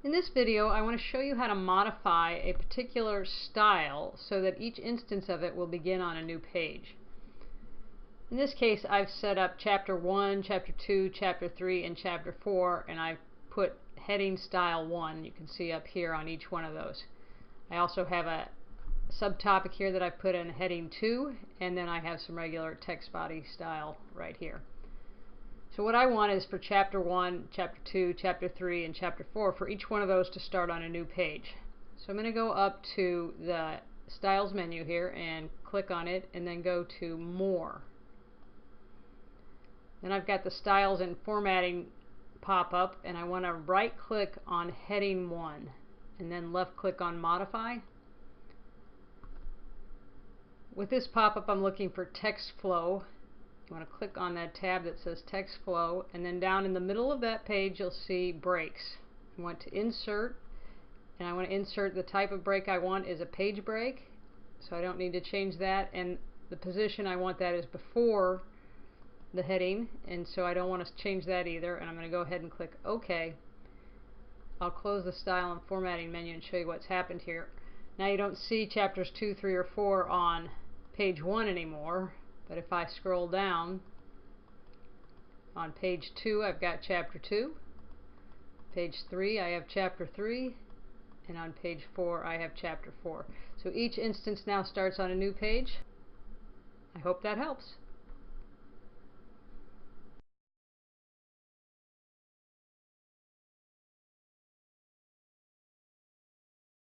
In this video, I want to show you how to modify a particular style so that each instance of it will begin on a new page. In this case, I've set up Chapter 1, Chapter 2, Chapter 3, and Chapter 4, and I've put heading style 1. You can see up here on each one of those. I also have a subtopic here that I put in heading 2, and then I have some regular text body style right here. So what I want is for Chapter 1, Chapter 2, Chapter 3, and Chapter 4 for each one of those to start on a new page. So I'm going to go up to the Styles menu here and click on it and then go to More. Then I've got the Styles and Formatting pop up, and I want to right click on Heading 1 and then left click on Modify. With this pop-up, I'm looking for Text Flow. You want to click on that tab that says Text Flow, and then down in the middle of that page you'll see breaks. You want to insert, and I want to insert the type of break I want is a page break, so I don't need to change that, and the position I want that is before the heading, and so I don't want to change that either, and I'm going to go ahead and click OK. I'll close the Style and Formatting menu and show you what's happened here. Now you don't see chapters 2, 3, or 4 on page 1 anymore. But if I scroll down, on page 2 I've got Chapter 2, page 3 I have Chapter 3, and on page 4 I have Chapter 4. So each instance now starts on a new page. I hope that helps.